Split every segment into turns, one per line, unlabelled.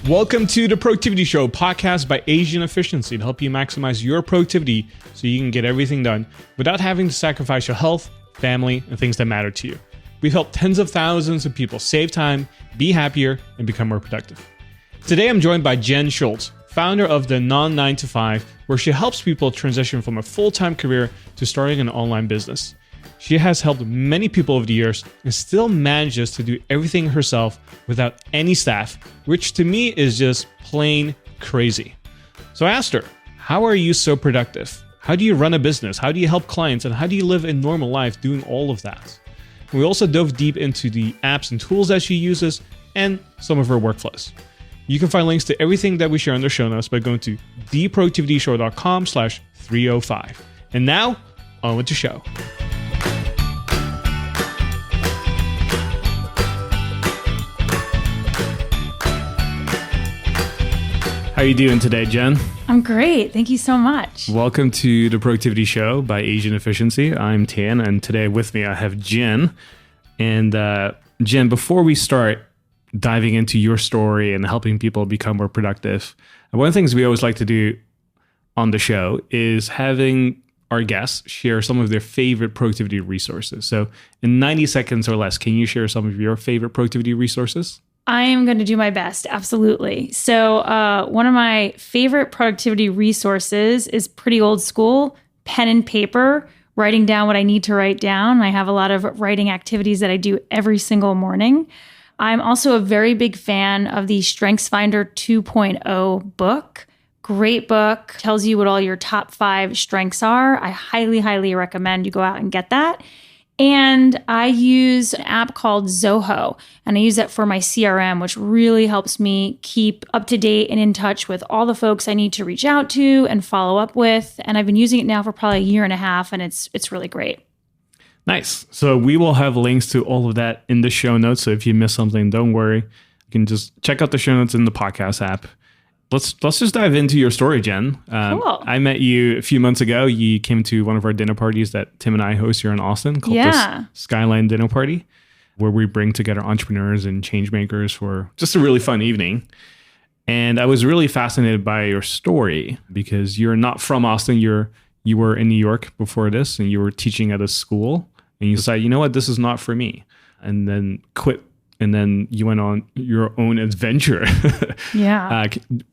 Welcome to the Productivity Show, podcast by Asian Efficiency to help you maximize your productivity so you can get everything done without having to sacrifice your health, family, and things that matter to you. We've helped tens of thousands of people save time, be happier, and become more productive. Today, I'm joined by Jen Shultz, founder of the Non-9-to-5, where she helps people transition from a full-time career to starting an online business. She has helped many people over the years and still manages to do everything herself without any staff, which to me is just plain crazy. So I asked her, how are you so productive? How do you run a business? How do you help clients? And how do you live a normal life doing all of that? We also dove deep into the apps and tools that she uses and some of her workflows. You can find links to everything that we share in the show notes by going to theproductivityshow.com/305. And now, on with the show. How are you doing today, Jen?
I'm great. Thank you so much.
Welcome to the Productivity Show by Asian Efficiency. I'm Tan, and today with me I have Jen. And Jen, before we start diving into your story and helping people become more productive, one of the things we always like to do on the show is having our guests share some of their favorite productivity resources. So in 90 seconds or less, can you share some of your favorite productivity resources?
I am going to do my best. Absolutely. So one of my favorite productivity resources is pretty old school, pen and paper, writing down what I need to write down. I have a lot of writing activities that I do every single morning. I'm also a very big fan of the StrengthsFinder 2.0 book. Great book. Tells you what all your top 5 strengths are. I highly, highly recommend you go out and get that. And I use an app called Zoho, and I use that for my CRM, which really helps me keep up to date and in touch with all the folks I need to reach out to and follow up with. And I've been using it now for probably a year and a half, and it's really great.
Nice. So we will have links to all of that in the show notes. So if you miss something, don't worry. You can just check out the show notes in the podcast app. Let's just dive into your story, Jen.
Cool.
I met you a few months ago. You came to one of our dinner parties that Tim and I host here in Austin called the Skyline Dinner Party, where we bring together entrepreneurs and change makers for just a really fun evening. And I was really fascinated by your story because you're not from Austin. You were in New York before this, and you were teaching at a school. And you decided, you know what, this is not for me. And then quit. And then you went on your own adventure.
Yeah.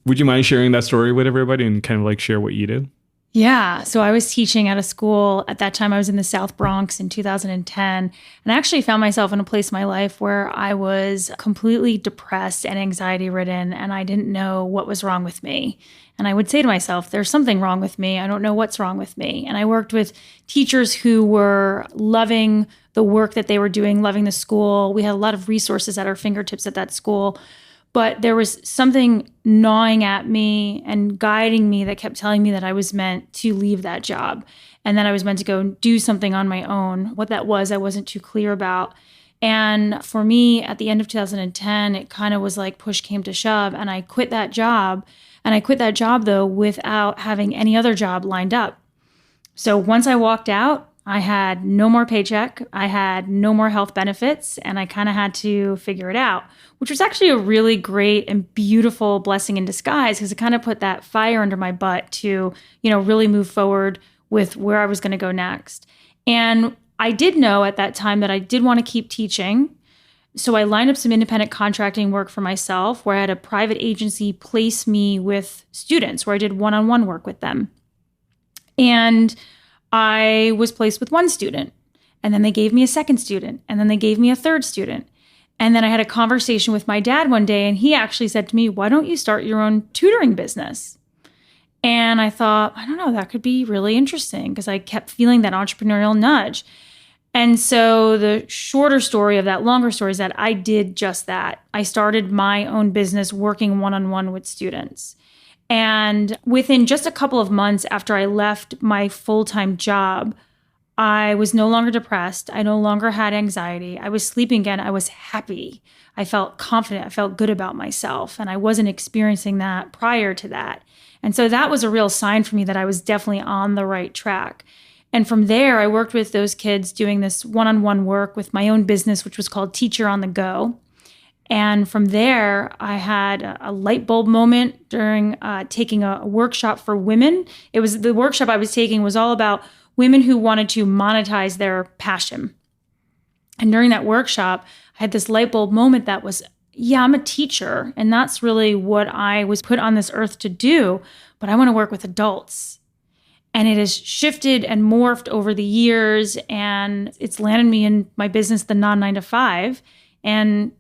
Would you mind sharing that story with everybody and kind of like share what you did?
Yeah. So I was teaching at a school. At that time, I was in the South Bronx in 2010. And I actually found myself in a place in my life where I was completely depressed and anxiety ridden, and I didn't know what was wrong with me. And I would say to myself, there's something wrong with me. I don't know what's wrong with me. And I worked with teachers who were loving the work that they were doing, loving the school. We had a lot of resources at our fingertips at that school. But there was something gnawing at me and guiding me that kept telling me that I was meant to leave that job and that I was meant to go and do something on my own. What that was, I wasn't too clear about. And for me, at the end of 2010, it kind of was like push came to shove, and I quit that job. And I quit that job, though, without having any other job lined up. So once I walked out, I had no more paycheck. I had no more health benefits, and I kind of had to figure it out, which was actually a really great and beautiful blessing in disguise because it kind of put that fire under my butt to, really move forward with where I was going to go next. And I did know at that time that I did want to keep teaching. So I lined up some independent contracting work for myself where I had a private agency place me with students where I did one-on-one work with them. And I was placed with one student, and then they gave me a second student, and then they gave me a third student. And then I had a conversation with my dad one day, and he actually said to me, why don't you start your own tutoring business? And I thought, I don't know, that could be really interesting because I kept feeling that entrepreneurial nudge. And so the shorter story of that longer story is that I did just that. I started my own business working one-on-one with students. And within just a couple of months after I left my full-time job, I was no longer depressed. I no longer had anxiety. I was sleeping again. I was happy. I felt confident. I felt good about myself. And I wasn't experiencing that prior to that. And so that was a real sign for me that I was definitely on the right track. And from there, I worked with those kids doing this one-on-one work with my own business, which was called Teacher on the Go. And from there, I had a light bulb moment during taking a workshop for women. It was the workshop I was taking was all about women who wanted to monetize their passion. And during that workshop, I had this light bulb moment that was, yeah, I'm a teacher, and that's really what I was put on this earth to do, but I want to work with adults. And it has shifted and morphed over the years, and it's landed me in my business, the non-9 to 5, and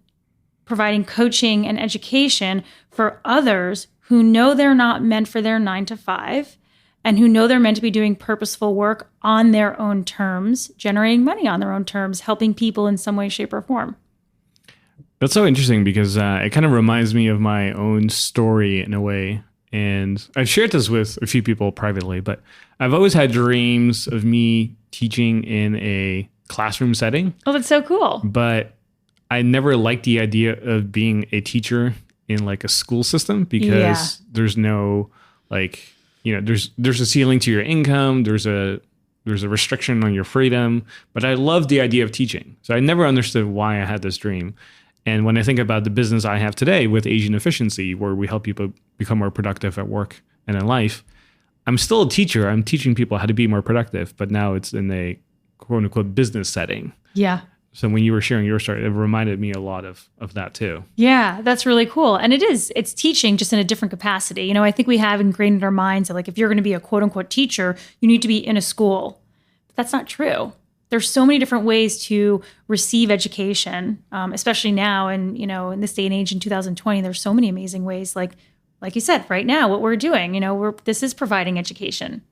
providing coaching and education for others who know they're not meant for their 9 to 5 and who know they're meant to be doing purposeful work on their own terms, generating money on their own terms, helping people in some way, shape, or form.
That's so interesting because it kind of reminds me of my own story in a way. And I've shared this with a few people privately, but I've always had dreams of me teaching in a classroom setting.
Oh, that's so cool.
But I never liked the idea of being a teacher in like a school system because there's no like, there's a ceiling to your income. There's a restriction on your freedom, but I love the idea of teaching. So I never understood why I had this dream. And when I think about the business I have today with Asian Efficiency, where we help people become more productive at work and in life, I'm still a teacher. I'm teaching people how to be more productive, but now it's in a quote unquote business setting.
Yeah.
So when you were sharing your story, it reminded me a lot of that too.
Yeah, that's really cool. And it's teaching just in a different capacity. I think we have ingrained in our minds that like, if you're going to be a quote unquote teacher, you need to be in a school. But that's not true. There's so many different ways to receive education, especially now. And, in this day and age in 2020, there's so many amazing ways. Like you said, right now, what we're doing, this is providing education.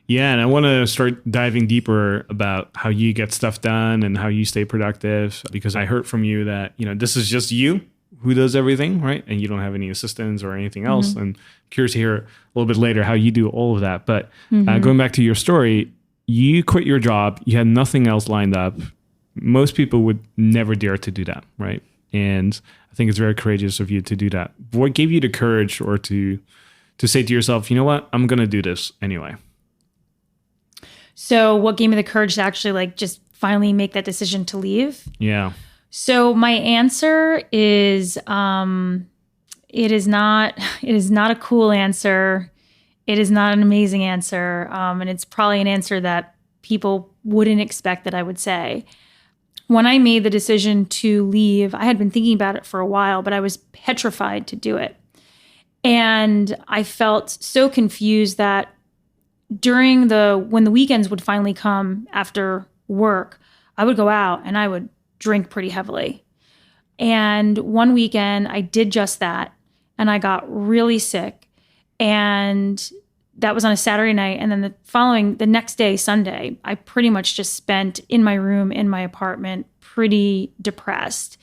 Yeah. And I want to start diving deeper about how you get stuff done and how you stay productive, because I heard from you that, this is just you who does everything, right? And you don't have any assistants or anything else. Mm-hmm. And I'm curious to hear a little bit later how you do all of that. But going back to your story, you quit your job, you had nothing else lined up. Most people would never dare to do that, right? And I think it's very courageous of you to do that. What gave you the courage or to say to yourself, you know what, I'm going to do this anyway?
So what gave me the courage to actually like just finally make that decision to leave?
Yeah.
So my answer is, it is not a cool answer. It is not an amazing answer. And it's probably an answer that people wouldn't expect that I would say. When I made the decision to leave, I had been thinking about it for a while, but I was petrified to do it. And I felt so confused that when the weekends would finally come after work, I would go out and I would drink pretty heavily. And one weekend I did just that, and I got really sick. And that was on a Saturday night. And then the next day, Sunday, I pretty much just spent in my room, in my apartment, pretty depressed.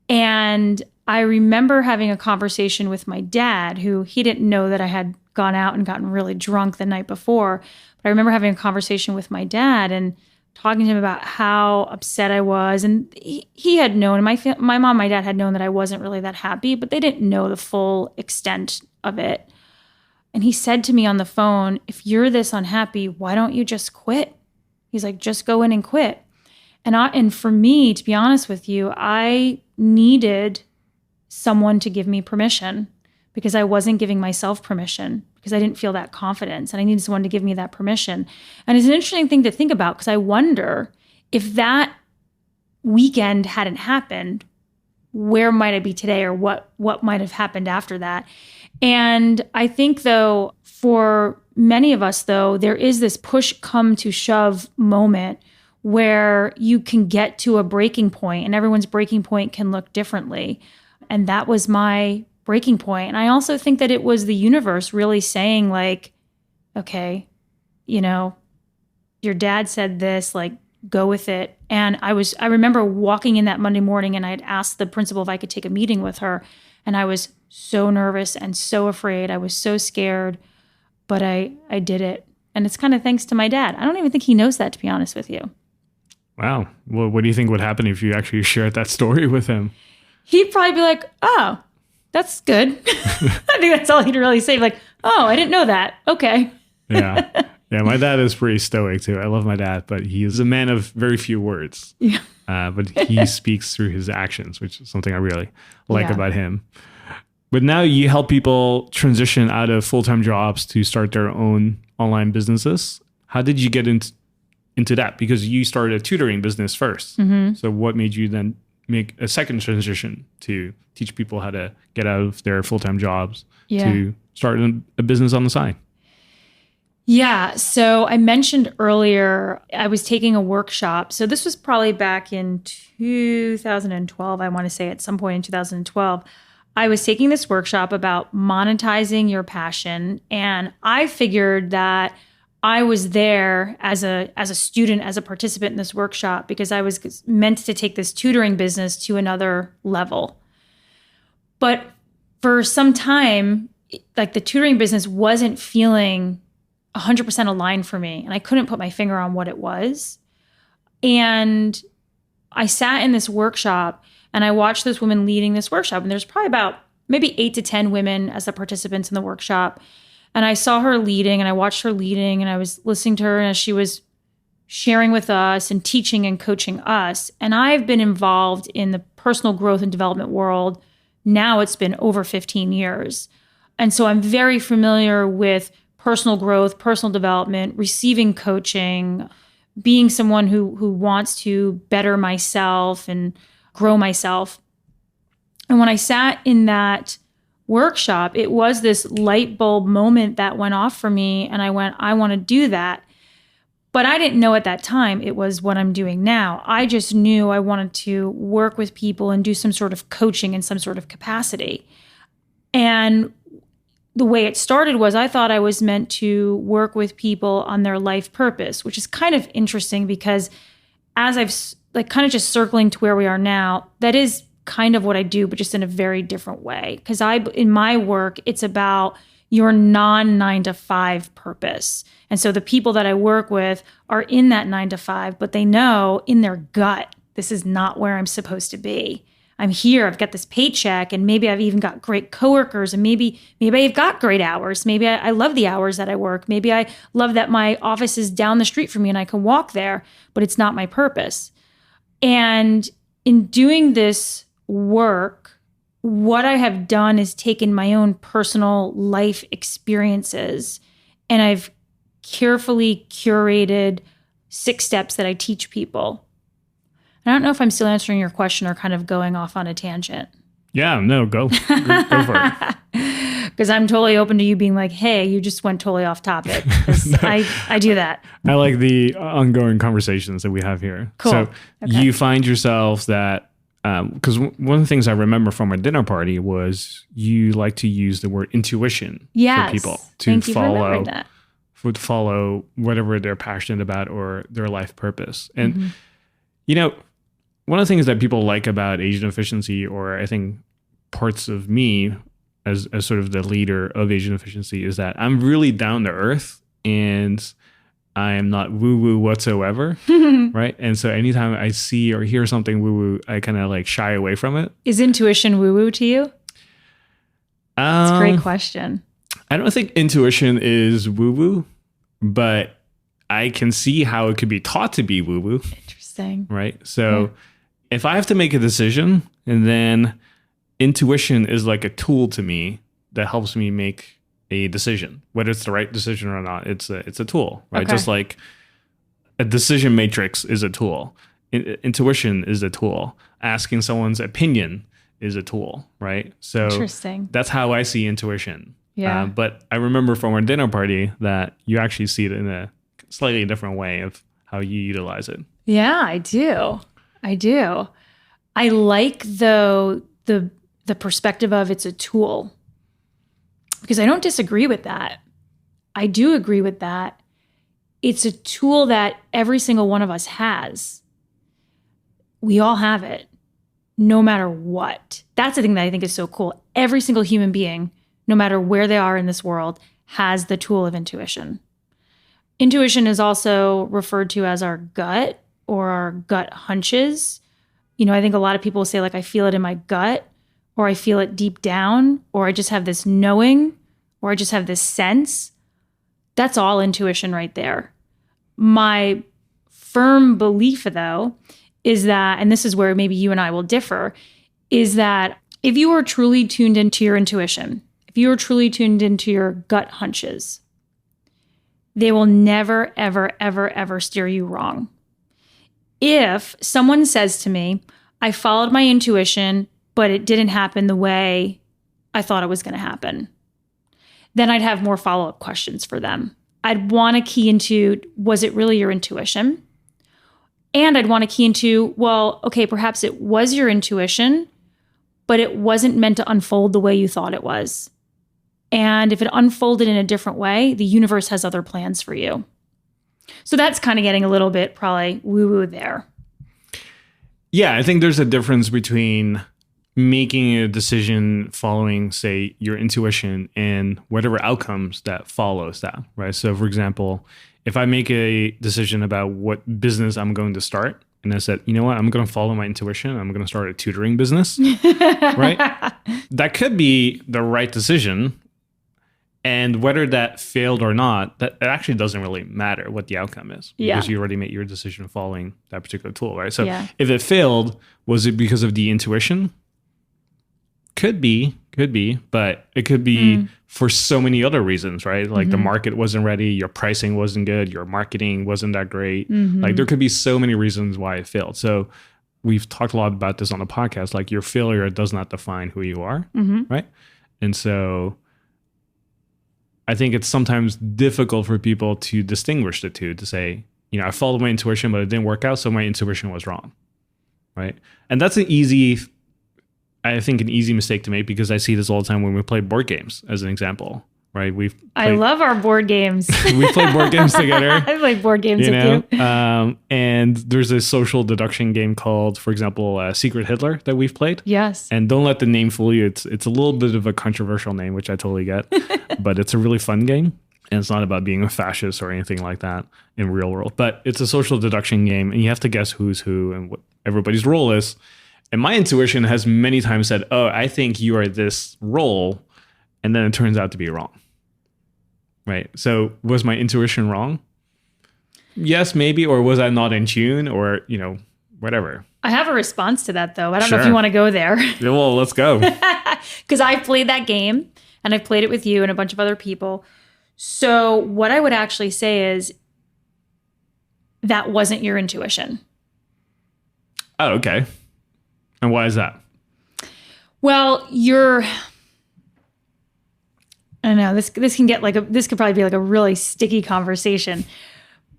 And I remember having a conversation with my dad, who he didn't know that I had gone out and gotten really drunk the night before. But I remember having a conversation with my dad and talking to him about how upset I was. And he had known, my mom and my dad had known that I wasn't really that happy, but they didn't know the full extent of it. And he said to me on the phone, if you're this unhappy, why don't you just quit? He's like, just go in and quit. And for me, to be honest with you, I needed someone to give me permission, because I wasn't giving myself permission, because I didn't feel that confidence, and I needed someone to give me that permission. And it's an interesting thing to think about, because I wonder if that weekend hadn't happened, where might I be today, or what might have happened after that. And I think, though, for many of us, though, there is this push come to shove moment where you can get to a breaking point, and everyone's breaking point can look differently. And that was my breaking point. And I also think that it was the universe really saying, like, okay, your dad said this, like, go with it. And I remember walking in that Monday morning, and I had asked the principal if I could take a meeting with her. And I was so nervous and so afraid. I was so scared, but I did it. And it's kind of thanks to my dad. I don't even think he knows that, to be honest with you.
Wow. Well, what do you think would happen if you actually shared that story with him?
He'd probably be like, oh, that's good. I think that's all he'd really say. Like, oh, I didn't know that. Okay.
Yeah. Yeah, my dad is pretty stoic too. I love my dad, but he is a man of very few words.
Yeah.
But he speaks through his actions, which is something I really like
Yeah.
about him. But now you help people transition out of full-time jobs to start their own online businesses. How did you get into that? Because you started a tutoring business first.
Mm-hmm.
So what made you then make a second transition to teach people how to get out of their full-time jobs to start a business on the side?
Yeah. So I mentioned earlier, I was taking a workshop. So this was probably back in 2012. I want to say at some point in 2012, I was taking this workshop about monetizing your passion. And I figured that I was there as a student, as a participant in this workshop, because I was meant to take this tutoring business to another level. But for some time, like the tutoring business wasn't feeling 100% aligned for me. And I couldn't put my finger on what it was. And I sat in this workshop and I watched this woman leading this workshop. And there's probably about maybe 8 to 10 women as the participants in the workshop. And I saw her leading and I watched her leading and I was listening to her as she was sharing with us and teaching and coaching us. And I've been involved in the personal growth and development world. Now it's been over 15 years. And so I'm very familiar with personal growth, personal development, receiving coaching, being someone who wants to better myself and grow myself. And when I sat in that workshop, it was this light bulb moment that went off for me. And I went, I want to do that. But I didn't know at that time it was what I'm doing now. I just knew I wanted to work with people and do some sort of coaching in some sort of capacity. And the way it started was I thought I was meant to work with people on their life purpose, which is kind of interesting because as I've like kind of just circling to where we are now, that is kind of what I do, but just in a very different way. Because in my work, it's about your non-9-to-5 purpose. And so the people that I work with are in that 9-to-5, but they know in their gut, this is not where I'm supposed to be. I'm here, I've got this paycheck, and maybe I've even got great coworkers, and maybe I've got great hours. Maybe I love the hours that I work. Maybe I love that my office is down the street from me and I can walk there, but it's not my purpose. And in doing this work, what I have done is taken my own personal life experiences and I've carefully curated 6 steps that I teach people. I don't know if I'm still answering your question or kind of going off on a tangent.
Yeah, no, go for it.
Because I'm totally open to you being like, hey, you just went totally off topic. No. I do that.
I like the ongoing conversations that we have here.
Cool.
So
Okay.
You find yourself that, because one of the things I remember from our dinner party was you like to use the word intuition
Yes.
for people
Thank you for remembering that.
would follow whatever they're passionate about or their life purpose. And, you know, one of the things that people like about Asian Efficiency, or I think parts of me as sort of the leader of Asian Efficiency, is that I'm really down to earth and I am not woo-woo whatsoever, right? And so anytime I see or hear something woo-woo, I kind of like shy away from it.
Is intuition woo-woo to you? That's a great question.
I don't think intuition is woo-woo, but I can see how it could be taught to be woo-woo.
Interesting.
Right? So if I have to make a decision, and then intuition is like a tool to me that helps me make a decision, whether it's the right decision or not, it's a tool, right?
Okay.
Just like a decision matrix is a tool. Intuition is a tool. Asking someone's opinion is a tool, right? So
Interesting.
that's how I see intuition.
Yeah.
But I remember from our dinner party that you actually see it in a slightly different way of how you utilize it.
Yeah, I do. I like though the perspective of it's a tool, because I don't disagree with that. I do agree with that. It's a tool that every single one of us has. We all have it, no matter what. That's the thing that I think is so cool. Every single human being, no matter where they are in this world, has the tool of intuition. Intuition is also referred to as our gut or our gut hunches. You know, I think a lot of people say like, I feel it in my gut, or I feel it deep down, or I just have this knowing, or I just have this sense. That's all intuition right there. My firm belief, though, is that, and this is where maybe you and I will differ, is that if you are truly tuned into your intuition, if you are truly tuned into your gut hunches, they will never, ever, ever, ever steer you wrong. If someone says to me, I followed my intuition, but it didn't happen the way I thought it was going to happen, then I'd have more follow-up questions for them. I'd want to key into, was it really your intuition? And I'd want to key into, well, okay, perhaps it was your intuition, but it wasn't meant to unfold the way you thought it was. And if it unfolded in a different way, the universe has other plans for you. So that's kind of getting a little bit probably woo-woo there.
Yeah, I think there's a difference between making a decision following, say, your intuition and whatever outcomes that follows that, right? So, for example, if I make a decision about what business I'm going to start, and I said, you know what, I'm going to follow my intuition, I'm going to start a tutoring business, right? That could be the right decision. And whether that failed or not, that it actually doesn't really matter what the outcome is, because you already made your decision following that particular tool, right? So if it failed, was it because of the intuition? Could be, but it could be for so many other reasons, right? Like the market wasn't ready, your pricing wasn't good, your marketing wasn't that great. Like there could be so many reasons why it failed. So we've talked a lot about this on the podcast, like your failure does not define who you are, right? And so I think it's sometimes difficult for people to distinguish the two, to say, you know, I followed my intuition, but it didn't work out, so my intuition was wrong, right? And that's an easy mistake to make, because I see this all the time when we play board games, as an example, right?
I love our board games.
We play board games together.
I play board games with you.
And there's a social deduction game called, for example, Secret Hitler that we've played.
Yes.
And don't let the name fool you. It's a little bit of a controversial name, which I totally get, but it's a really fun game. And it's not about being a fascist or anything like that in real world, but it's a social deduction game, and you have to guess who's who and what everybody's role is. And my intuition has many times said, oh, I think you are this role. And then it turns out to be wrong. Right. So was my intuition wrong? Yes, maybe. Or was I not in tune, or, you know, whatever.
I have a response to that, though. I don't know if you want to go there.
Yeah, well, let's go.
Because I've played that game, and I've played it with you and a bunch of other people. So what I would actually say is that wasn't your intuition.
Oh, okay. And why is that?
Well, I know this can get this could probably be like a really sticky conversation,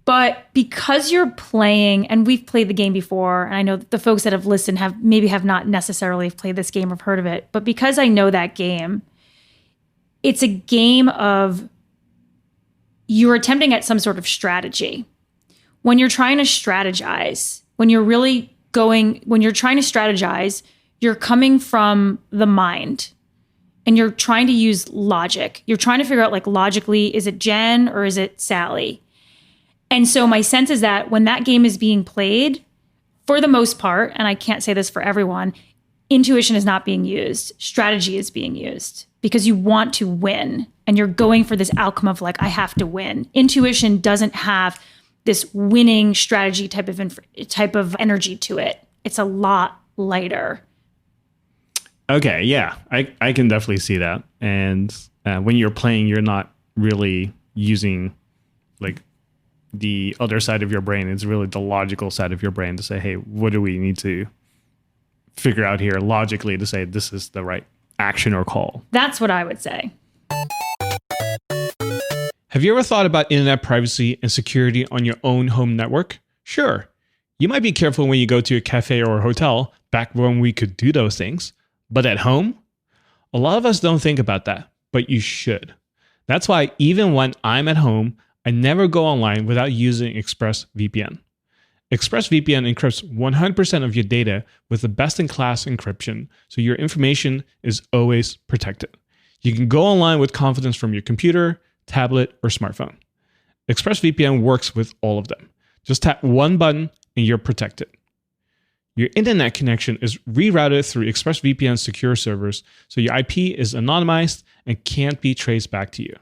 but because you're playing, and we've played the game before, and I know the folks that have listened have not necessarily played this game or heard of it, but because I know that game, it's a game of you're attempting at some sort of strategy. When you're trying to strategize, when you're trying to strategize, you're coming from the mind. And you're trying to use logic. You're trying to figure out, like, logically, is it Jen or is it Sally? And so my sense is that when that game is being played, for the most part, and I can't say this for everyone, intuition is not being used. Strategy is being used because you want to win. And you're going for this outcome of, like, I have to win. Intuition doesn't have this winning strategy type of energy to it. It's a lot lighter.
Okay, yeah, I can definitely see that. And when you're playing, you're not really using, like, the other side of your brain. It's really the logical side of your brain to say, hey, what do we need to figure out here logically to say this is the right action or call?
That's what I would say.
Have you ever thought about internet privacy and security on your own home network? Sure. You might be careful when you go to a cafe or a hotel, back when we could do those things. But at home, a lot of us don't think about that, but you should. That's why even when I'm at home, I never go online without using ExpressVPN. ExpressVPN encrypts 100% of your data with the best-in-class encryption, so your information is always protected. You can go online with confidence from your computer, tablet, or smartphone. ExpressVPN works with all of them. Just tap one button and you're protected. Your internet connection is rerouted through ExpressVPN secure servers, so your IP is anonymized and can't be traced back to you.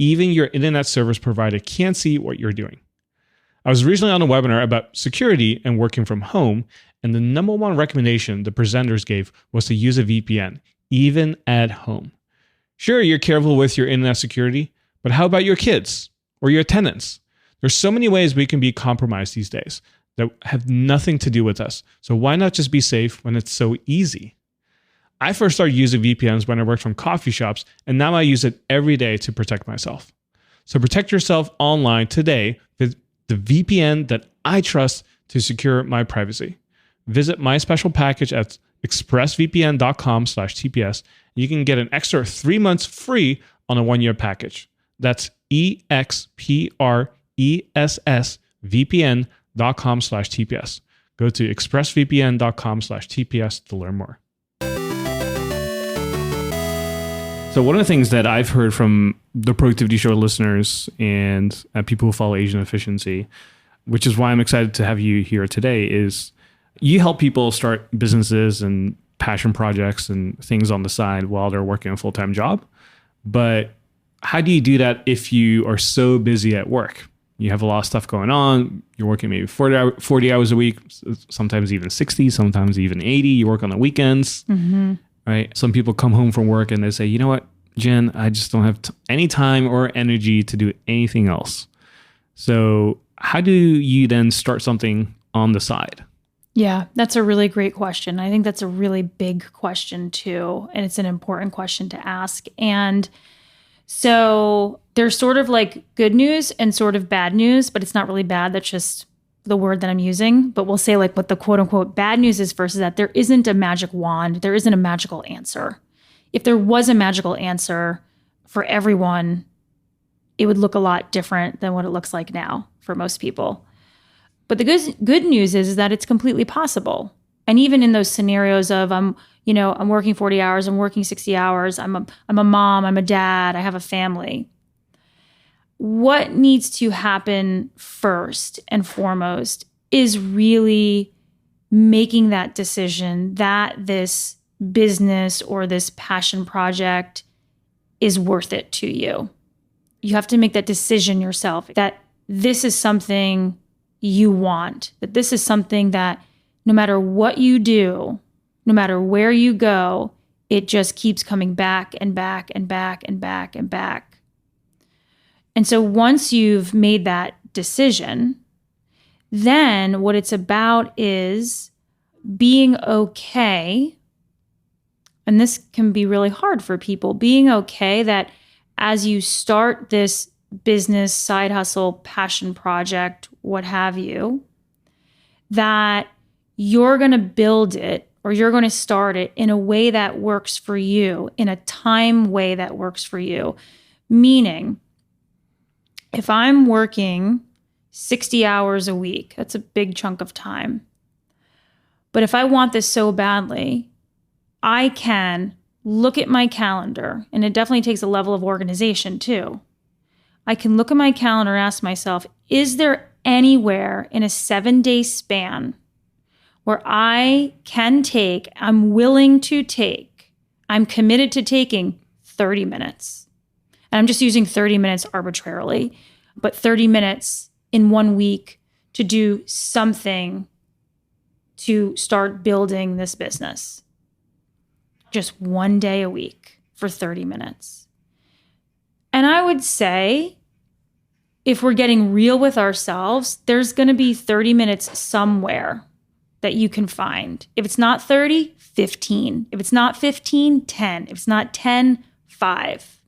even your internet service provider can't see what you're doing. I was recently on a webinar about security and working from home, and the number one recommendation the presenters gave was to use a VPN, even at home. Sure, you're careful with your internet security, but how about your kids or your tenants? There's so many ways we can be compromised these days that have nothing to do with us. So why not just be safe when it's so easy? I first started using VPNs when I worked from coffee shops, and now I use it every day to protect myself. So protect yourself online today with the VPN that I trust to secure my privacy. Visit my special package at expressvpn.com/TPS. You can get an extra 3 months free on a 1-year package. That's expressvpn.com/TPS. Go to expressvpn.com/TPS to learn more. So one of the things that I've heard from the Productivity Show listeners and people who follow Asian Efficiency, which is why I'm excited to have you here today, is you help people start businesses and passion projects and things on the side while they're working a full-time job. But how do you do that if you are so busy at work? You have a lot of stuff going on. You're working maybe 40 hours a week, sometimes even 60, sometimes even 80. You work on the weekends, right? Some people come home from work and they say, you know what, Jen, I just don't have any time or energy to do anything else. So how do you then start something on the side?
Yeah, that's a really great question. I think that's a really big question too. And it's an important question to ask. And so there's sort of like good news and sort of bad news, but it's not really bad. That's just the word that I'm using. But we'll say like what the quote unquote bad news is first, is that there isn't a magic wand. There isn't a magical answer. If there was a magical answer for everyone, it would look a lot different than what it looks like now for most people. But the good news is that it's completely possible. And even in those scenarios of I'm working 40 hours, I'm working 60 hours, I'm a mom, I'm a dad, I have a family. What needs to happen first and foremost is really making that decision that this business or this passion project is worth it to you. You have to make that decision yourself, that this is something you want, that this is something that no matter what you do, no matter where you go, it just keeps coming back and back and back and back and back. And so once you've made that decision, then what it's about is being okay. And this can be really hard for people, being okay that as you start this business, side hustle, passion project, what have you, that you're going to build it or you're going to start it in a way that works for you, in a time way that works for you. Meaning, if I'm working 60 hours a week, that's a big chunk of time. But if I want this so badly, I can look at my calendar, and it definitely takes a level of organization too. I can look at my calendar and ask myself, is there anywhere in a 7-day span where I'm committed to taking 30 minutes. And I'm just using 30 minutes arbitrarily, but 30 minutes in 1 week to do something to start building this business. Just 1 day a week for 30 minutes. And I would say, if we're getting real with ourselves, there's going to be 30 minutes somewhere that you can find. If it's not 30, 15. If it's not 15, 10. If it's not 10, 5.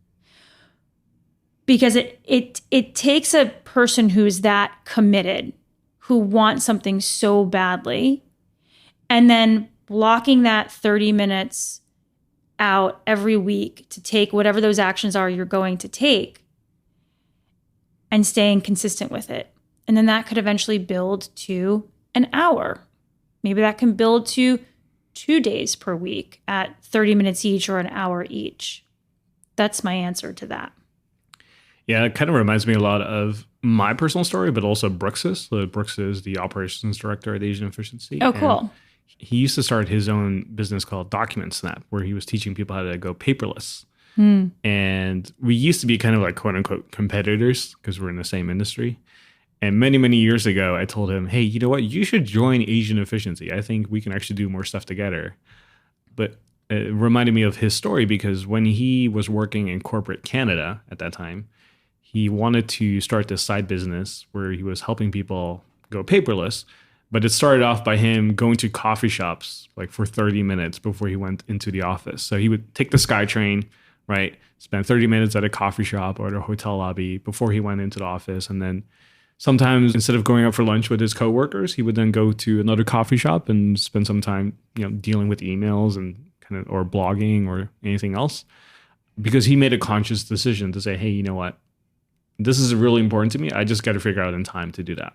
Because it takes a person who's that committed, who wants something so badly, and then blocking that 30 minutes out every week to take whatever those actions are you're going to take and staying consistent with it. And then that could eventually build to an hour. Maybe that can build to 2 days per week at 30 minutes each or an hour each. That's my answer to that.
Yeah, it kind of reminds me a lot of my personal story, but also Brooks's. So Brooks is the operations director at Asian Efficiency.
Oh, cool.
And he used to start his own business called Document Snap, where he was teaching people how to go paperless. And we used to be kind of like quote unquote competitors because we're in the same industry. And many, many years ago, I told him, hey, you know what? You should join Asian Efficiency. I think we can actually do more stuff together. But it reminded me of his story because when he was working in corporate Canada at that time, he wanted to start this side business where he was helping people go paperless. But it started off by him going to coffee shops like for 30 minutes before he went into the office. So he would take the SkyTrain, right? Spend 30 minutes at a coffee shop or at a hotel lobby before he went into the office. And then sometimes instead of going out for lunch with his coworkers, he would then go to another coffee shop and spend some time, dealing with emails and or blogging or anything else, because he made a conscious decision to say, hey, you know what? This is really important to me. I just got to figure out in time to do that.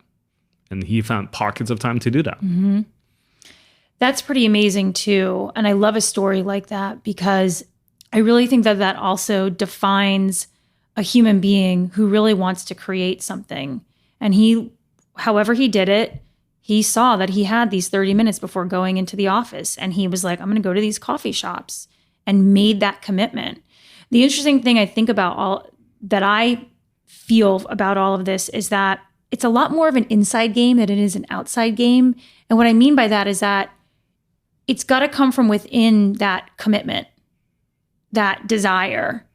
And he found pockets of time to do that.
Mm-hmm. That's pretty amazing too. And I love a story like that because I really think that also defines a human being who really wants to create something. And however he did it, he saw that he had these 30 minutes before going into the office. And he was like, I'm going to go to these coffee shops, and made that commitment. The interesting thing I think about I feel about all of this is that it's a lot more of an inside game than it is an outside game. And what I mean by that is that it's got to come from within that commitment, that desire.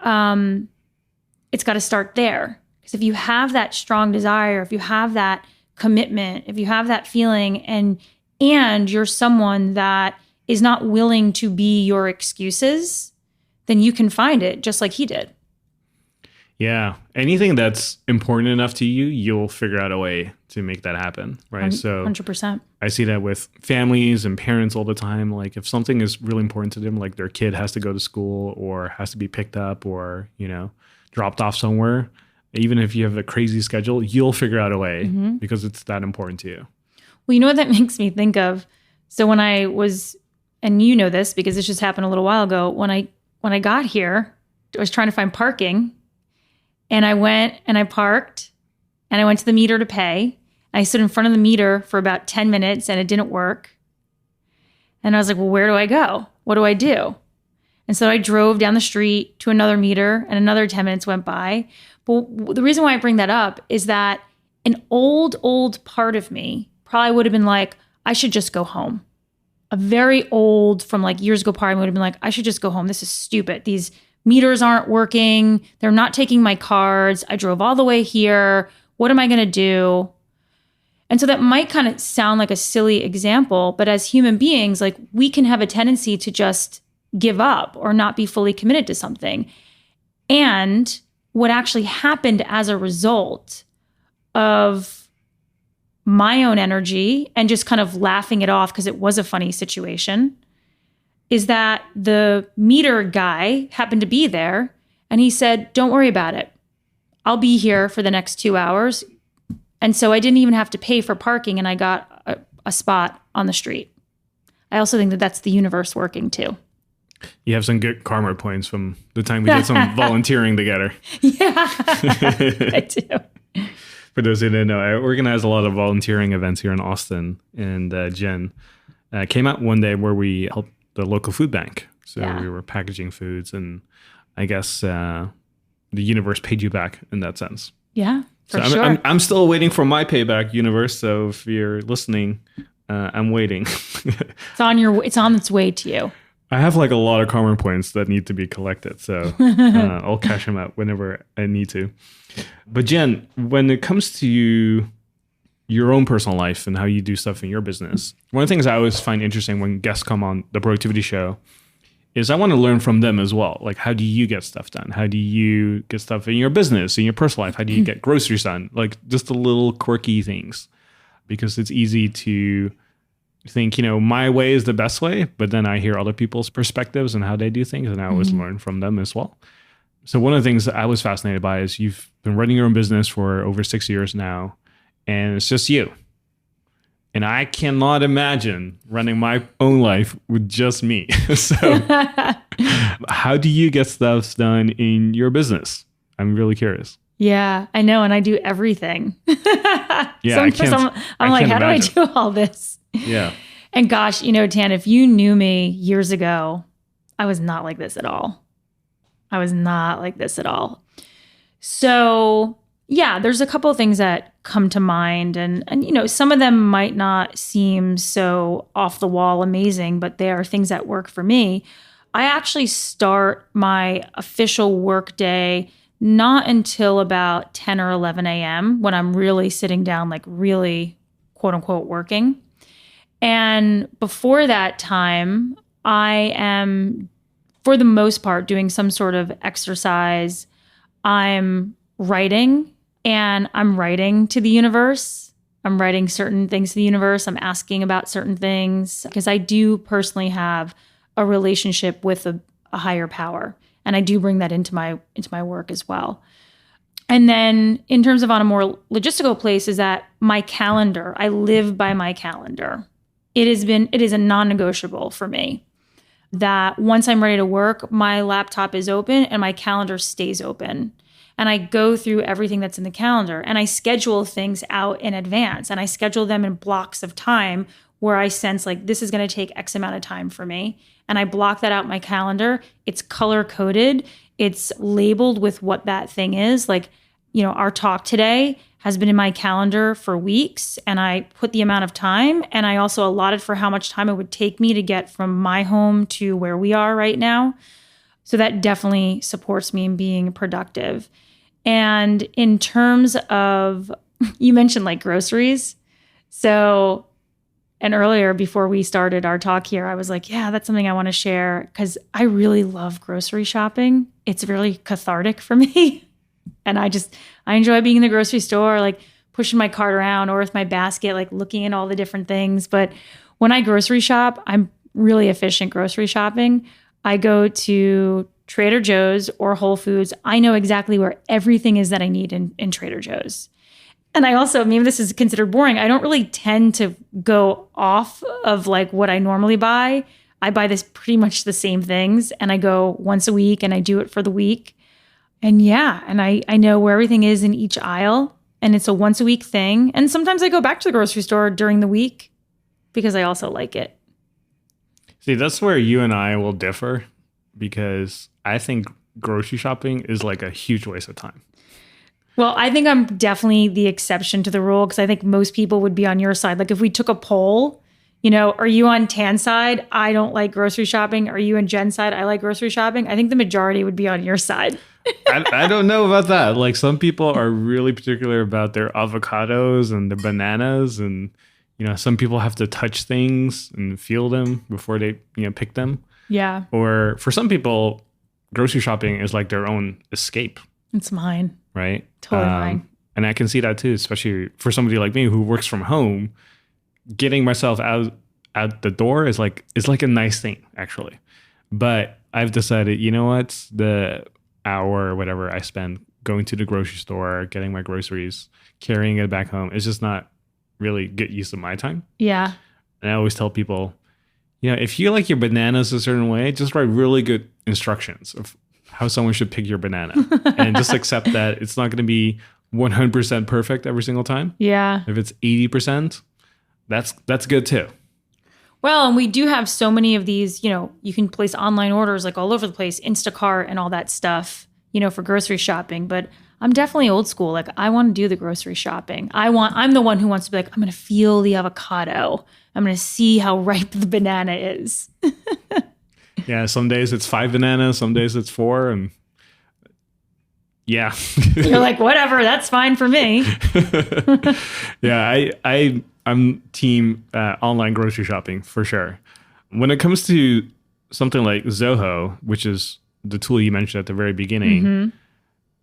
It's got to start there. Because if you have that strong desire, if you have that commitment, if you have that feeling, and you're someone that is not willing to be your excuses, then you can find it just like he did.
Yeah. Anything that's important enough to you, you'll figure out a way to make that happen. Right.
100%.
I see that with families and parents all the time. Like if something is really important to them, like their kid has to go to school or has to be picked up or, dropped off somewhere, even if you have a crazy schedule, you'll figure out a way because it's that important to you.
Well, you know what that makes me think of? So when I was, and you know this because this just happened a little while ago, when I got here, I was trying to find parking. And I went and I parked and I went to the meter to pay. I stood in front of the meter for about 10 minutes and it didn't work. And I was like, well, where do I go? What do I do? And so I drove down the street to another meter and another 10 minutes went by. But the reason why I bring that up is that an old part of me probably would have been like, I should just go home. A very old, from like years ago part, I would have been like, I should just go home. This is stupid. These meters aren't working. They're not taking my cards. I drove all the way here. What am I going to do? And so that might kind of sound like a silly example, but as human beings, like we can have a tendency to just give up or not be fully committed to something. And what actually happened as a result of my own energy and just kind of laughing it off because it was a funny situation is that the meter guy happened to be there and he said, don't worry about it. I'll be here for the next 2 hours. And so I didn't even have to pay for parking and I got a spot on the street. I also think that that's the universe working too.
You have some good karma points from the time we did some volunteering together.
Yeah, I do.
For those who didn't know, I organize a lot of volunteering events here in Austin. And Jen came out one day where we helped the local food bank. So we were packaging foods, and I guess the universe paid you back in that sense.
Yeah, for
so
sure.
I'm still waiting for my payback, universe. So if you're listening, I'm waiting.
It's on its way to you.
I have like a lot of karma points that need to be collected. So I'll cash them out whenever I need to. But Jen, when it comes to your own personal life and how you do stuff in your business, one of the things I always find interesting when guests come on the Productivity Show is I want to learn from them as well. Like, how do you get stuff done? How do you get stuff in your business, in your personal life? How do you get groceries done? Like just the little quirky things, because it's easy to think, my way is the best way, but then I hear other people's perspectives and how they do things, and I always learn from them as well. So one of the things that I was fascinated by is you've been running your own business for over 6 years now, and it's just you. And I cannot imagine running my own life with just me. So how do you get stuff done in your business? I'm really curious.
Yeah, I know. And I do everything.
Yeah,
I'm like, how do I do all this?
Yeah.
And gosh, Tan, if you knew me years ago, I was not like this at all. I was not like this at all. So yeah, there's a couple of things that come to mind, and some of them might not seem so off the wall amazing, but they are things that work for me. I actually start my official work day not until about 10 or 11 a.m. when I'm really sitting down, like really quote unquote working. And before that time, I am, for the most part, doing some sort of exercise. I'm writing, and I'm writing to the universe. I'm writing certain things to the universe. I'm asking about certain things because I do personally have a relationship with a higher power. And I do bring that into my work as well. And then in terms of on a more logistical place is that my calendar, I live by my calendar. It is a non-negotiable for me that once I'm ready to work, my laptop is open and my calendar stays open. And I go through everything that's in the calendar, and I schedule things out in advance, and I schedule them in blocks of time where I sense like this is going to take X amount of time for me. And I block that out in my calendar. It's color coded. It's labeled with what that thing is. Like, our talk today has been in my calendar for weeks, and I put the amount of time, and I also allotted for how much time it would take me to get from my home to where we are right now. So that definitely supports me in being productive. And in terms of, you mentioned like groceries. So, and earlier before we started our talk here, I was like, yeah, that's something I want to share because I really love grocery shopping. It's really cathartic for me. And I enjoy being in the grocery store, like pushing my cart around or with my basket, like looking at all the different things. But when I grocery shop, I'm really efficient grocery shopping. I go to Trader Joe's or Whole Foods. I know exactly where everything is that I need in Trader Joe's. And I also, maybe this is considered boring, I don't really tend to go off of like what I normally buy. I buy this pretty much the same things, and I go once a week and I do it for the week. And yeah, and I know where everything is in each aisle, and it's a once a week thing. And sometimes I go back to the grocery store during the week because I also like it.
See, that's where you and I will differ, because I think grocery shopping is like a huge waste of time.
Well, I think I'm definitely the exception to the rule because I think most people would be on your side. Like if we took a poll, are you on Tan's side? I don't like grocery shopping. Are you on Jen's side? I like grocery shopping. I think the majority would be on your side.
I don't know about that. Like some people are really particular about their avocados and their bananas, and some people have to touch things and feel them before they pick them.
Yeah.
Or for some people, grocery shopping is like their own escape.
It's mine.
Right?
Totally mine.
And I can see that too, especially for somebody like me who works from home. Getting myself out the door is like a nice thing, actually. But I've decided, what? The hour or whatever I spend going to the grocery store, getting my groceries, carrying it back home, it's just not really good use of my time.
Yeah.
And I always tell people, if you like your bananas a certain way, just write really good instructions of how someone should pick your banana and just accept that it's not going to be 100% perfect every single time.
Yeah.
If it's 80%, that's good too.
Well, and we do have so many of these, you can place online orders like all over the place, Instacart and all that stuff, for grocery shopping. But I'm definitely old school. Like I want to do the grocery shopping. I'm the one who wants to be like, I'm going to feel the avocado. I'm going to see how ripe the banana is.
Yeah, some days it's 5 bananas, some days it's 4, and yeah.
You're like, whatever, that's fine for me.
Yeah, I'm team online grocery shopping for sure. When it comes to something like Zoho, which is the tool you mentioned at the very beginning,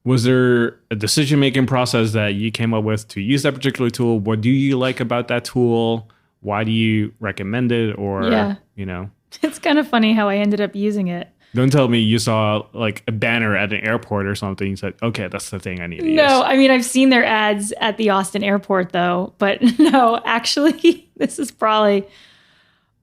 was there a decision-making process that you came up with to use that particular tool? What do you like about that tool? Why do you recommend it? Or,
It's kind of funny how I ended up using it.
Don't tell me you saw like a banner at an airport or something. You said, okay, that's the thing I need to use.
No, I mean, I've seen their ads at the Austin airport though. But no, actually, this is probably,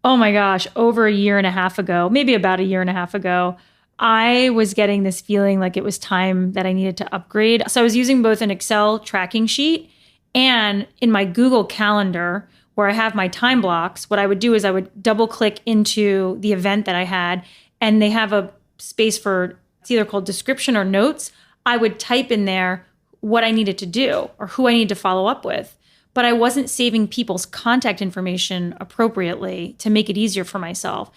oh my gosh, over a year and a half ago, maybe about a year and a half ago, I was getting this feeling like it was time that I needed to upgrade. So I was using both an Excel tracking sheet and in my Google Calendar, where I have my time blocks, what I would do is I would double click into the event that I had, and they have a space for it's either called description or notes, I would type in there what I needed to do or who I needed to follow up with. But I wasn't saving people's contact information appropriately to make it easier for myself.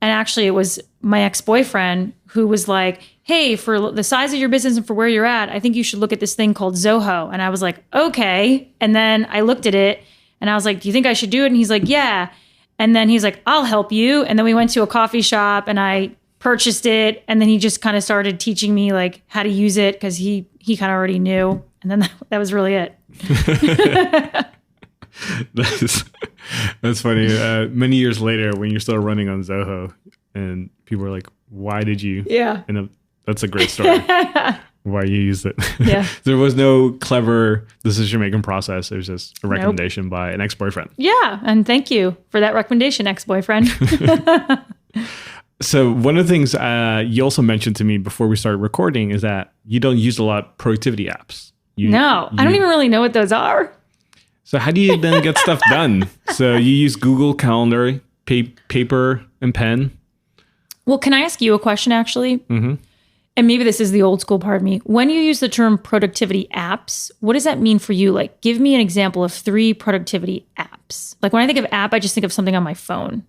And actually, it was my ex-boyfriend who was like, hey, for the size of your business and for where you're at, I think you should look at this thing called Zoho. And I was like, okay. And then I looked at it and I was like, do you think I should do it? And he's like, yeah. And then he's like, I'll help you. And then we went to a coffee shop and I purchased it. And then he just kind of started teaching me like how to use it because he kind of already knew. And then that was really it.
That's funny. Many years later, when you're still running on Zoho, and people are like, "Why did you?"
Yeah,
and that's a great story. Why you used it?
Yeah,
there was no clever decision-making process. It was just a recommendation by an ex-boyfriend.
Yeah, and thank you for that recommendation, ex-boyfriend.
So one of the things you also mentioned to me before we started recording is that you don't use a lot of productivity apps.
I don't even really know what those are.
So how do you then get stuff done? So you use Google Calendar, paper and pen?
Well, can I ask you a question, actually?
Mm-hmm.
And maybe this is the old school part of me. When you use the term productivity apps, what does that mean for you? Like, give me an example of 3 productivity apps. Like, when I think of app, I just think of something on my phone.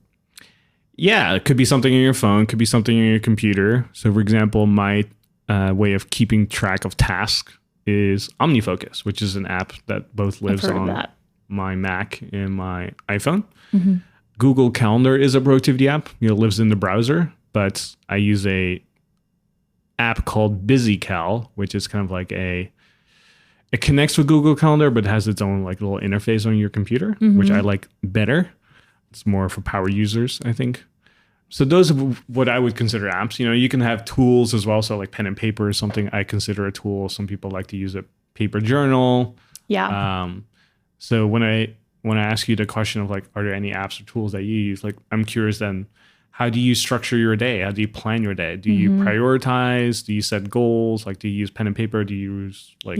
Yeah, it could be something on your phone, could be something on your computer. So, for example, my way of keeping track of tasks is OmniFocus, which is an app that both lives on my Mac and my iPhone.
Mm-hmm.
Google Calendar is a productivity app. It lives in the browser, but I use a app called BusyCal, which is kind of like it connects with Google Calendar, but has its own like little interface on your computer,
mm-hmm.
which I like better. It's more for power users, I think. So those are what I would consider apps. You can have tools as well. So like pen and paper is something I consider a tool. Some people like to use a paper journal.
Yeah.
So when I ask you the question of like, are there any apps or tools that you use? Like, I'm curious then, how do you structure your day? How do you plan your day? Do you prioritize? Do you set goals? Like, do you use pen and paper? Do you use what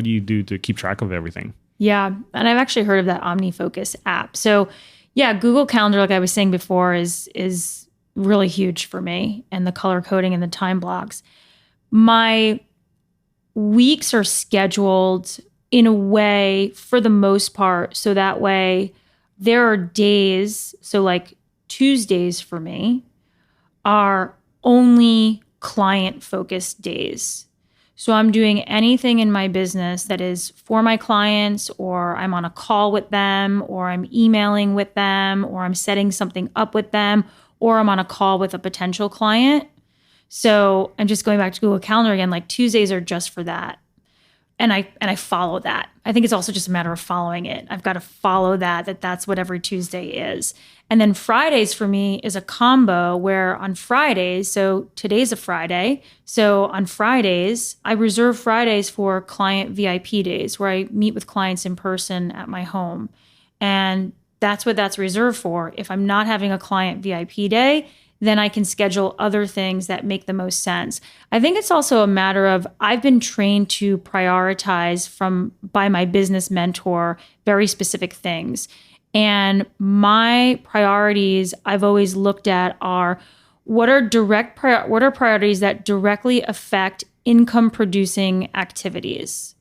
do you do to keep track of everything?
Yeah. And I've actually heard of that OmniFocus app. So yeah, Google Calendar, like I was saying before, is really huge for me, and the color coding and the time blocks. My weeks are scheduled in a way, for the most part, so that way there are days, so like Tuesdays for me are only client-focused days. So I'm doing anything in my business that is for my clients, or I'm on a call with them, or I'm emailing with them, or I'm setting something up with them, or I'm on a call with a potential client. So I'm just going back to Google Calendar again, like Tuesdays are just for that. And I follow that. I think it's also just a matter of following it. I've got to follow that's what every Tuesday is. And then Fridays for me is a combo where on Fridays, so today's a Friday. So on Fridays, I reserve Fridays for client VIP days where I meet with clients in person at my home. And that's what that's reserved for. If I'm not having a client VIP day, then I can schedule other things that make the most sense. I think it's also a matter of, I've been trained to prioritize by my business mentor very specific things. And my priorities I've always looked at are, what are priorities that directly affect income producing activities?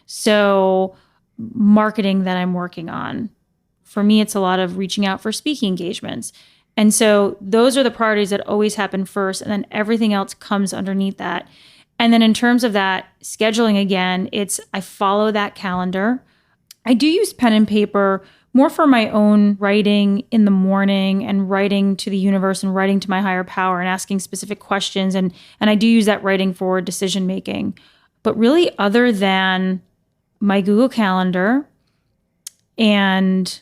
So marketing that I'm working on. For me, it's a lot of reaching out for speaking engagements. And so those are the priorities that always happen first, and then everything else comes underneath that. And then in terms of that scheduling, again, I follow that calendar. I do use pen and paper more for my own writing in the morning and writing to the universe and writing to my higher power and asking specific questions. And I do use that writing for decision making. But really, other than my Google Calendar, and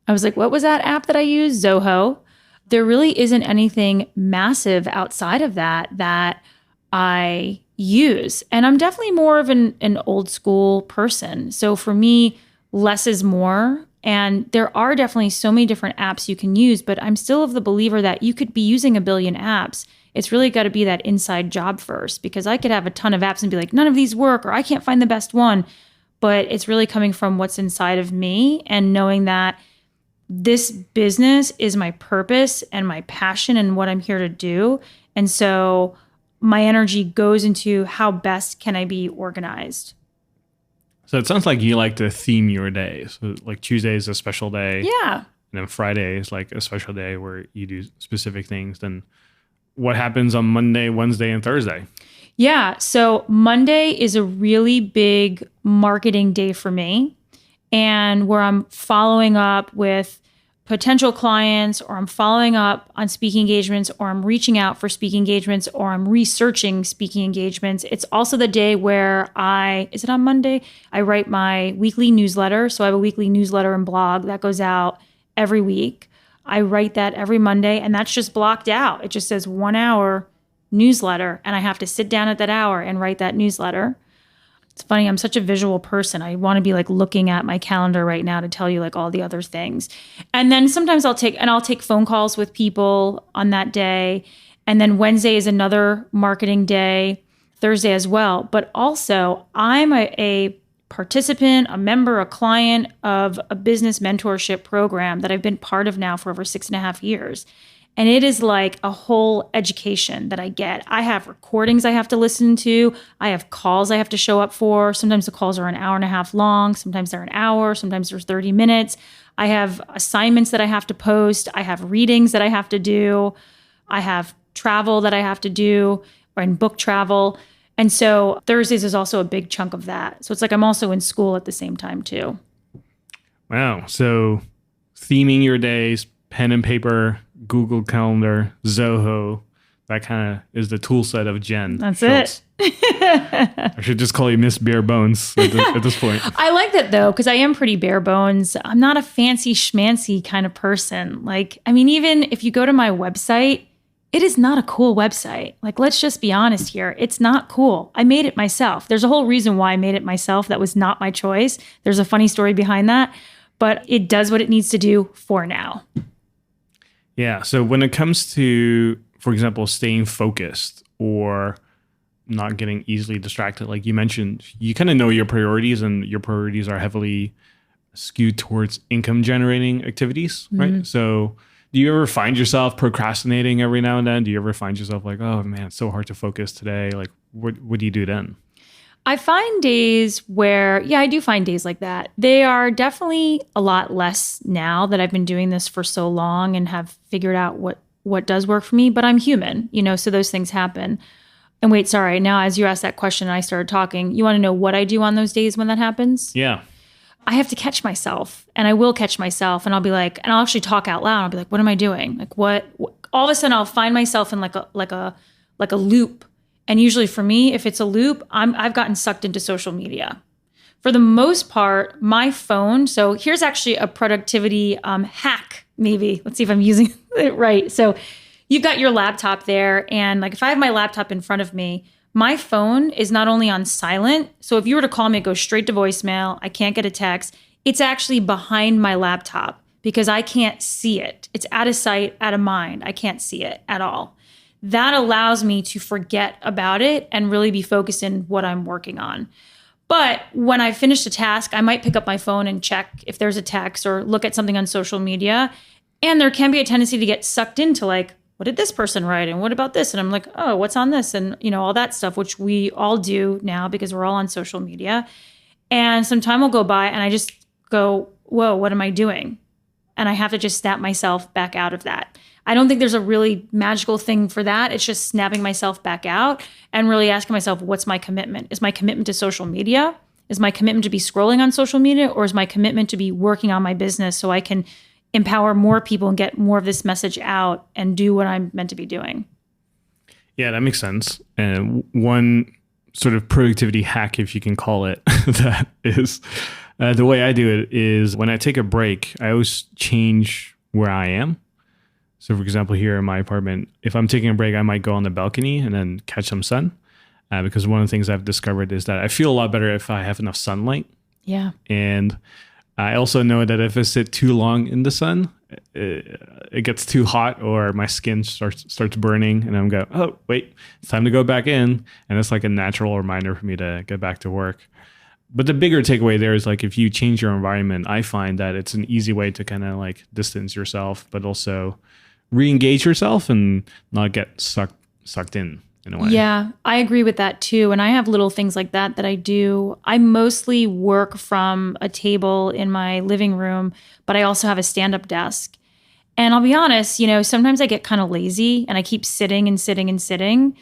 I was like, what was that app that I use? Zoho. There really isn't anything massive outside of that I use. And I'm definitely more of an old school person. So for me, less is more. And there are definitely so many different apps you can use, but I'm still of the believer that you could be using a billion apps. It's really got to be that inside job first, because I could have a ton of apps and be like, none of these work, or I can't find the best one. But it's really coming from what's inside of me and knowing that this business is my purpose and my passion and what I'm here to do. And so my energy goes into how best can I be organized.
So it sounds like you like to theme your day. So like Tuesday is a special day.
Yeah.
And then Friday is like a special day where you do specific things. Then what happens on Monday, Wednesday, and Thursday?
Yeah. So Monday is a really big marketing day for me, and where I'm following up with potential clients, or I'm following up on speaking engagements, or I'm reaching out for speaking engagements, or I'm researching speaking engagements. It's also the day where is it on Monday? I write my weekly newsletter. So I have a weekly newsletter and blog that goes out every week. I write that every Monday, and that's just blocked out. It just says 1 hour newsletter, and I have to sit down at that hour and write that newsletter. It's funny, I'm such a visual person. I want to be like looking at my calendar right now to tell you like all the other things. And then sometimes I'll take phone calls with people on that day. And then Wednesday is another marketing day, Thursday as well. But also I'm a participant, a member, a client of a business mentorship program that I've been part of now for over 6.5 years. And it is like a whole education that I get. I have recordings I have to listen to. I have calls I have to show up for. Sometimes the calls are an hour and a half long. Sometimes they're an hour. Sometimes there's 30 minutes. I have assignments that I have to post. I have readings that I have to do. I have travel that I have to do, or in book travel. And so Thursdays is also a big chunk of that. So it's like I'm also in school at the same time too.
Wow. So theming your days, pen and paper, Google Calendar, Zoho, that kind of is the tool set of Jen.
That's
Shultz.
it.
I should just call you Miss Bare Bones at this point.
I like that though, because I am pretty bare bones. I'm not a fancy schmancy kind of person. Like, I mean, even if you go to my website, it is not a cool website. Like, let's just be honest here. It's not cool. I made it myself. There's a whole reason why I made it myself. That was not my choice. There's a funny story behind that, but it does what it needs to do for now.
Yeah. So when it comes to, for example, staying focused or not getting easily distracted, like you mentioned, you kind of know your priorities, and your priorities are heavily skewed towards income generating activities, right? So do you ever find yourself procrastinating every now and then? Do you ever find yourself like, oh man, it's so hard to focus today? Like, what do you do then?
I find days where, I do find days like that. They are definitely a lot less now that I've been doing this for so long and have figured out what does work for me, but I'm human, so those things happen. And wait, sorry, now as you asked that question and I started talking, you want to know what I do on those days when that happens?
Yeah.
I have to catch myself, and I will catch myself, and I'll be like, and I'll actually talk out loud. I'll be like, what am I doing? Like what all of a sudden I'll find myself in like a loop. And usually for me, if it's a loop, I've gotten sucked into social media. For the most part, my phone, so here's actually a productivity hack, maybe. Let's see if I'm using it right. So you've got your laptop there, and like if I have my laptop in front of me, my phone is not only on silent, so if you were to call me, it goes straight to voicemail. I can't get a text. It's actually behind my laptop because I can't see it. It's out of sight, out of mind. I can't see it at all. That allows me to forget about it and really be focused in what I'm working on. But when I finish a task, I might pick up my phone and check if there's a text or look at something on social media. And there can be a tendency to get sucked into like, what did this person write? And what about this? And I'm like, oh, what's on this? And all that stuff, which we all do now because we're all on social media. And some time will go by and I just go, whoa, what am I doing? And I have to just snap myself back out of that. I don't think there's a really magical thing for that. It's just snapping myself back out and really asking myself, what's my commitment? Is my commitment to social media? Is my commitment to be scrolling on social media? Or is my commitment to be working on my business so I can empower more people and get more of this message out and do what I'm meant to be doing?
Yeah, that makes sense. And one sort of productivity hack, if you can call it, that is the way I do it is when I take a break, I always change where I am. So for example, here in my apartment, if I'm taking a break, I might go on the balcony and then catch some sun. Because one of the things I've discovered is that I feel a lot better if I have enough sunlight.
Yeah.
And I also know that if I sit too long in the sun, it gets too hot or my skin starts burning and I'm go, oh, wait, it's time to go back in. And it's like a natural reminder for me to get back to work. But the bigger takeaway there is like if you change your environment, I find that it's an easy way to kind of like distance yourself, but also re-engage yourself and not get sucked in. in a way.
Yeah, I agree with that too. And I have little things like that I do. I mostly work from a table in my living room, but I also have a stand-up desk. And I'll be honest, sometimes I get kind of lazy and I keep sitting and sitting and sitting.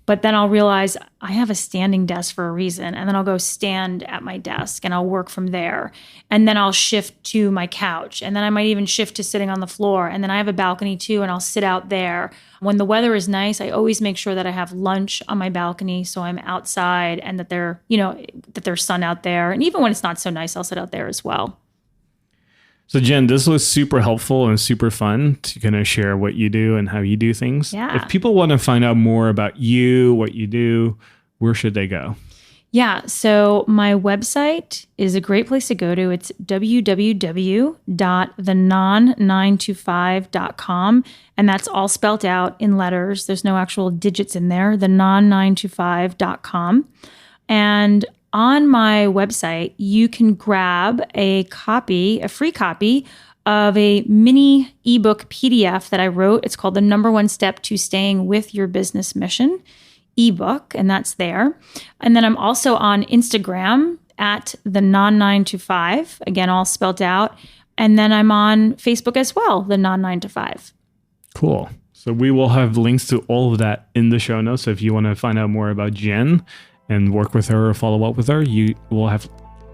But then I'll realize I have a standing desk for a reason. And then I'll go stand at my desk and I'll work from there. And then I'll shift to my couch. And then I might even shift to sitting on the floor. And then I have a balcony too, and I'll sit out there. When the weather is nice, I always make sure that I have lunch on my balcony so I'm outside and that there's sun out there. And even when it's not so nice, I'll sit out there as well.
So Jen, this was super helpful and super fun to kind of share what you do and how you do things.
Yeah.
If people want to find out more about you, what you do, where should they go?
Yeah, so my website is a great place to go to. It's www.thenon925.com. And that's all spelled out in letters. There's no actual digits in there, thenon925.com. And on my website, you can grab a free copy of a mini ebook PDF that I wrote. It's called The Number One Step to Staying with Your Business Mission ebook, and that's there. And then I'm also on Instagram at the non925, again, all spelled out. And then I'm on Facebook as well, the non925.
Cool. So we will have links to all of that in the show notes. So if you want to find out more about Jen and work with her or follow up with her, you will have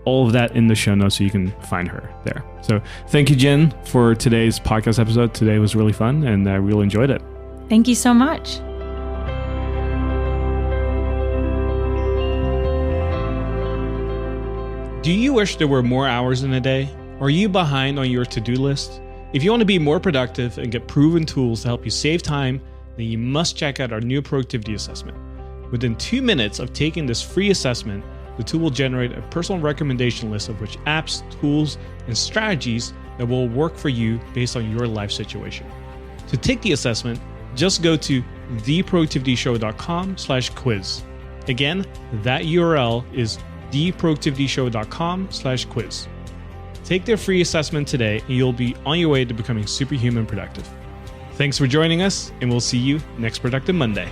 all of that in the show notes so you can find her there. So thank you, Jen, for today's podcast episode. Today was really fun and I really enjoyed it.
Thank you so much.
Do you wish there were more hours in a day? Are you behind on your to-do list? If you want to be more productive and get proven tools to help you save time, then you must check out our new productivity assessment. Within 2 minutes of taking this free assessment, the tool will generate a personal recommendation list of which apps, tools, and strategies that will work for you based on your life situation. To take the assessment, just go to theproductivityshow.com/quiz. Again, that URL is theproductivityshow.com/quiz. Take their free assessment today and you'll be on your way to becoming superhuman productive. Thanks for joining us, and we'll see you next Productive Monday.